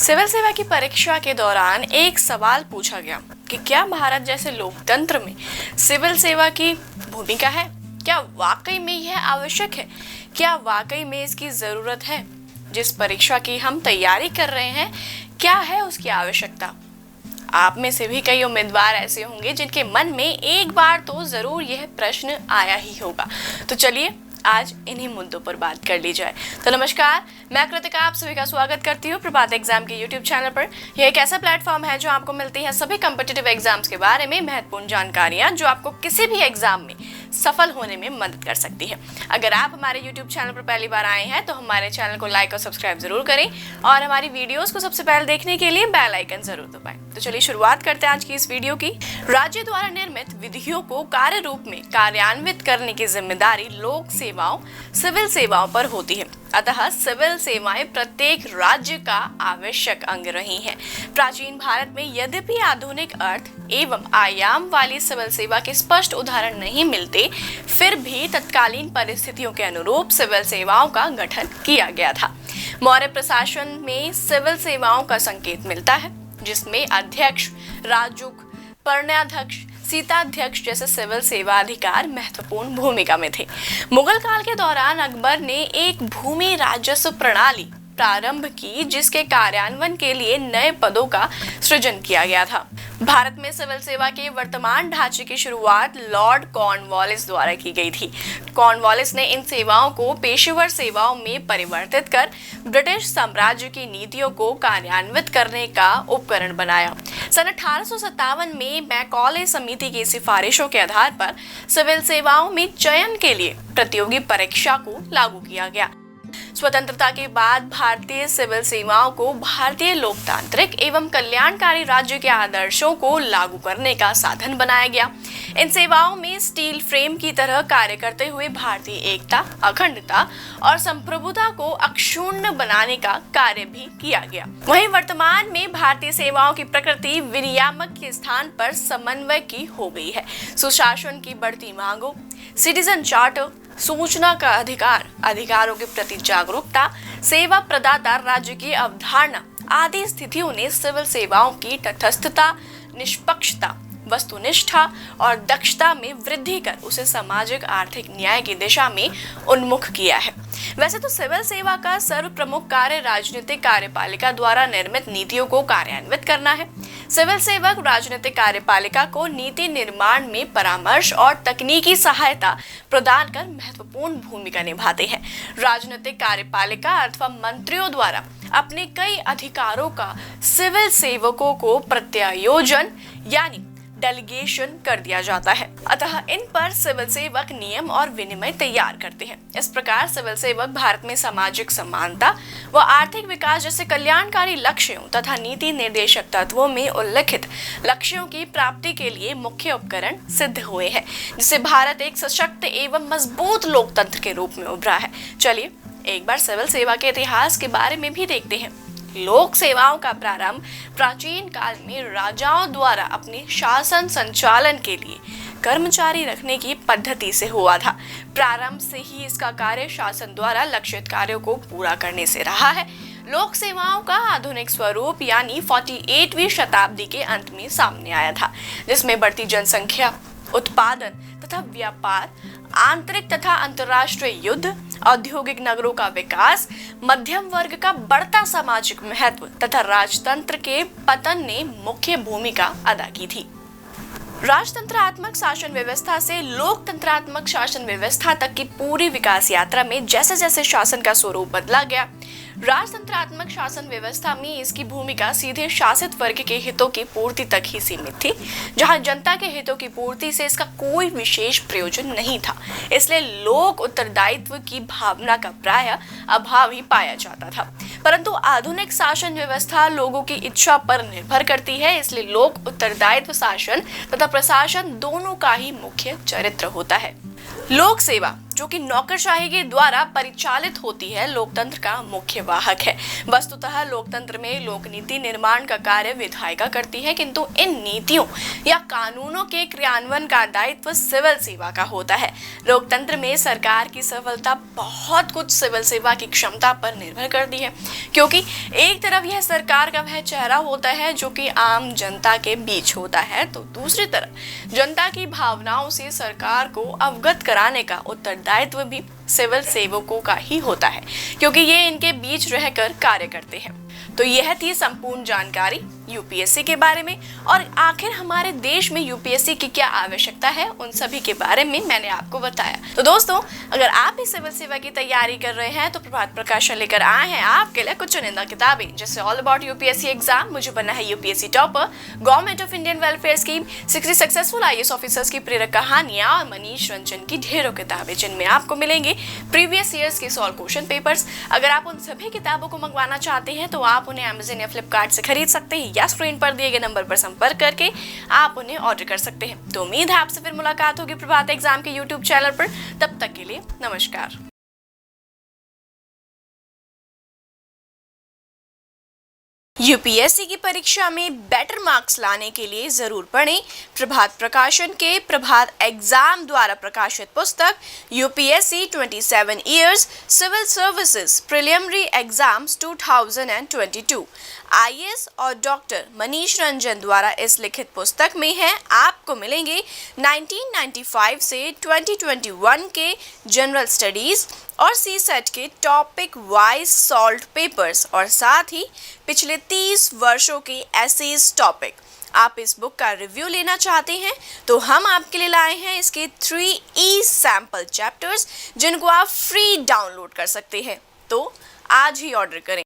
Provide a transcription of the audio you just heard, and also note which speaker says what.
Speaker 1: Civil सेवा की परीक्षा के दौरान एक सवाल पूछा गया कि क्या भारत जैसे लोकतंत्र में सिविल सेवा की भूमिका है? क्या वाकई में यह आवश्यक है? क्या वाकई में इसकी जरूरत है? जिस परीक्षा की हम तैयारी कर रहे हैं, क्या है उसकी आवश्यकता? आप में से भी कई उम्मीदवार ऐसे होंगे जिनके मन में एक बार तो जरूर यह प्रश्न आया ही होगा। तो चलिए आज इन्हीं मुद्दों पर बात कर ली जाए। तो नमस्कार, मैं कृतिका आप सभी का स्वागत करती हूँ प्रभात एग्जाम के यूट्यूब चैनल पर। यह एक ऐसा प्लेटफॉर्म है जो आपको मिलती है सभी कॉम्पिटिटिव एग्जाम्स के बारे में महत्वपूर्ण जानकारियाँ जो आपको किसी भी एग्जाम में सफल होने में मदद कर सकती है। अगर आप हमारे यूट्यूब चैनल पर पहली बार आए हैं तो हमारे चैनल को लाइक और सब्सक्राइब जरूर करें और हमारी वीडियोस को सबसे पहले देखने के लिए बेल आइकन जरूर दबाएं। तो चलिए शुरुआत करते हैं आज की इस वीडियो की। राज्य द्वारा निर्मित विधियों को कार्य रूप में कार्यान्वित करने की जिम्मेदारी लोक सेवाओं सिविल सेवाओं पर होती है। अतः सिविल सेवाएं प्रत्येक राज्य का आवश्यक अंग रही हैं। प्राचीन भारत में यद्यपि आधुनिक अर्थ एवं आयाम वाली सिविल सेवा के स्पष्ट उदाहरण नहीं मिलते, फिर भी तत्कालीन परिस्थितियों के अनुरूप सिविल सेवाओं का गठन किया गया था। मौर्य प्रशासन में सिविल सेवाओं का संकेत मिलता है, जिसमें अध्यक्ष, राजुक, परण्याध्यक्ष, सीताध्यक्ष जैसे सिविल सेवा अधिकार महत्वपूर्ण भूमिका में थे। मुगल काल के दौरान अकबर ने एक भूमि राजस्व प्रणाली प्रारंभ की, जिसके कार्यान्वयन के लिए नए पदों का सृजन किया गया था। भारत में सिविल सेवा के वर्तमान ढांचे की शुरुआत लॉर्ड कॉर्नवालिस द्वारा की गई थी। कॉर्नवालिस ने इन सेवाओं को पेशेवर सेवाओं में परिवर्तित कर ब्रिटिश साम्राज्य की नीतियों को कार्यान्वित करने का उपकरण बनाया। सन 1857 में मैकॉले समिति की सिफारिशों के आधार पर सिविल सेवाओं में चयन के लिए प्रतियोगी परीक्षा को लागू किया गया। स्वतंत्रता के बाद भारतीय सिविल सेवाओं को भारतीय लोकतांत्रिक एवं कल्याणकारी राज्य के आदर्शों को लागू करने का साधन बनाया गया। इन सेवाओं में स्टील फ्रेम की तरह कार्य करते हुए भारतीय एकता, अखंडता और संप्रभुता को अक्षुण्ण बनाने का कार्य भी किया गया। वहीं वर्तमान में भारतीय सेवाओं की प्रकृति विनियामक के स्थान पर समन्वय की हो गई है। सुशासन की बढ़ती मांगों, सिटीजन चार्टर, सूचना का अधिकार, अधिकारों के प्रति जागरूकता, सेवा प्रदाता राज्य की अवधारणा आदि स्थितियों ने सिविल सेवाओं की तटस्थता, निष्पक्षता, वस्तुनिष्ठा और दक्षता में वृद्धि कर उसे सामाजिक आर्थिक न्याय की दिशा में उन्मुख किया है। वैसे तो सिविल सेवा का सर्व प्रमुख कार्य राजनीतिक कार्यपालिका द्वारा निर्मित नीतियों को कार्यान्वित करना है। सिविल सेवक राजनीतिक कार्यपालिका को नीति निर्माण में परामर्श और तकनीकी सहायता प्रदान कर महत्वपूर्ण भूमिका निभाते हैं। राजनीतिक कार्यपालिका अथवा मंत्रियों द्वारा अपने कई अधिकारों का सिविल सेवकों को प्रत्यायोजन यानी डेलीगेशन कर दिया जाता है। अतः इन पर सिविल सेवक नियम और विनिमय तैयार करते हैं। इस प्रकार सिविल सेवक भारत में सामाजिक समानता व आर्थिक विकास जैसे कल्याणकारी लक्ष्यों तथा नीति निर्देशक तत्वों में उल्लेखित लक्ष्यों की प्राप्ति के लिए मुख्य उपकरण सिद्ध हुए हैं, जिससे भारत एक सशक्त एवं मजबूत लोकतंत्र के रूप में उभरा है। चलिए एक बार सिविल सेवा के इतिहास के बारे में भी देखते हैं। लोक सेवाओं का प्रारंभ प्राचीन काल में राजाओं द्वारा अपने शासन संचालन के लिए कर्मचारी रखने की पद्धति से हुआ था। प्रारंभ से ही इसका कार्य शासन द्वारा लक्षित कार्यों को पूरा करने से रहा है। लोक सेवाओं का आधुनिक स्वरूप यानी 48वीं शताब्दी के अंत में सामने आया था, जिसमें बढ़ती जनसंख्या, उत्पादन तथा व्यापार, आंतरिक तथा अंतर्राष्ट्रीय युद्ध, औद्योगिक नगरों का विकास, मध्यम वर्ग का बढ़ता सामाजिक महत्व तथा राजतंत्र के पतन ने मुख्य भूमिका अदा की थी। राजतंत्रात्मक शासन व्यवस्था से लोकतंत्रात्मक शासन व्यवस्था तक की पूरी विकास यात्रा में जैसे जैसे शासन का स्वरूप बदला गया, राजतंत्रात्मक शासन व्यवस्था में इसकी भूमिका सीधे शासित वर्ग के हितों की पूर्ति तक ही सीमित थी, जहां जनता के हितों की पूर्ति से इसका कोई विशेष प्रयोजन नहीं था। इसलिए लोक उत्तरदायित्व की भावना का प्रायः अभाव ही पाया जाता था। परंतु आधुनिक शासन व्यवस्था लोगों की इच्छा पर निर्भर करती है, इसलिए लोक उत्तरदायित्व शासन तथा प्रशासन दोनों का ही मुख्य चरित्र होता है। लोक सेवा जो कि नौकरशाही के द्वारा परिचालित होती है, लोकतंत्र का मुख्य वाहक है। वस्तुतः लोकतंत्र में लोक नीति निर्माण का कार्य विधायिका करती है, किंतु इन नीतियों या कानूनों के क्रियान्वयन का दायित्व सिविल सेवा का होता है। लोकतंत्र में सरकार की सफलता बहुत कुछ सिविल सेवा की क्षमता पर निर्भर करती है, क्योंकि एक तरफ यह सरकार का वह चेहरा होता है जो कि आम जनता के बीच होता है, तो दूसरी तरफ जनता की भावनाओं से सरकार को अवगत कराने का उत्तरदायित्व भी सिविल सेवकों का ही होता है, क्योंकि ये इनके बीच रहकर कार्य करते हैं। तो यह थी संपूर्ण जानकारी यूपीएससी के बारे में, और आखिर हमारे देश में यूपीएससी की क्या आवश्यकता है, उन सभी के बारे में मैंने आपको बताया। तो दोस्तों, अगर आप भी सिविल सेवा की तैयारी कर रहे हैं तो प्रभात प्रकाशन लेकर आए हैं आपके लिए कुछ चुनिंदा किताबें, जैसे ऑल अबाउट यूपीएससी एग्जाम, मुझे बनना है UPSC topper, government of Indian welfare scheme, 60 successful IAS officers की प्रेरक कहानियां और मनीष रंजन की ढेरों किताबें, जिनमें आपको मिलेंगे प्रीवियस ईयर्स के सॉल्व क्वेश्चन पेपर्स। अगर आप उन सभी किताबों को मंगवाना चाहते हैं तो आप उन्हें अमेज़न या फ्लिपकार्ट से खरीद सकते हैं, या स्क्रीन पर दिए गए नंबर पर संपर्क करके आप उन्हें ऑर्डर कर सकते हैं। तो उम्मीद है आपसे फिर मुलाकात होगी प्रभात एग्जाम के यूट्यूब चैनल पर। तब तक के लिए नमस्कार। यूपीएससी की परीक्षा में बेटर मार्क्स लाने के लिए जरूर पढ़ें प्रभात प्रकाशन के प्रभात एग्जाम द्वारा प्रकाशित पुस्तक UPSC 27 years civil services preliminary exams 2022। IAS और डॉक्टर मनीष रंजन द्वारा इस लिखित पुस्तक में है आपको मिलेंगे 1995 से 2021 के जनरल स्टडीज और सीसेट के टॉपिक वाइज सॉल्व्ड पेपर्स, और साथ ही पिछले 30 वर्षों के एसेज टॉपिक। आप इस बुक का रिव्यू लेना चाहते हैं तो हम आपके लिए लाए हैं इसके 3 सैंपल चैप्टर्स, जिनको आप फ्री डाउनलोड कर सकते हैं। तो आज ही ऑर्डर करें।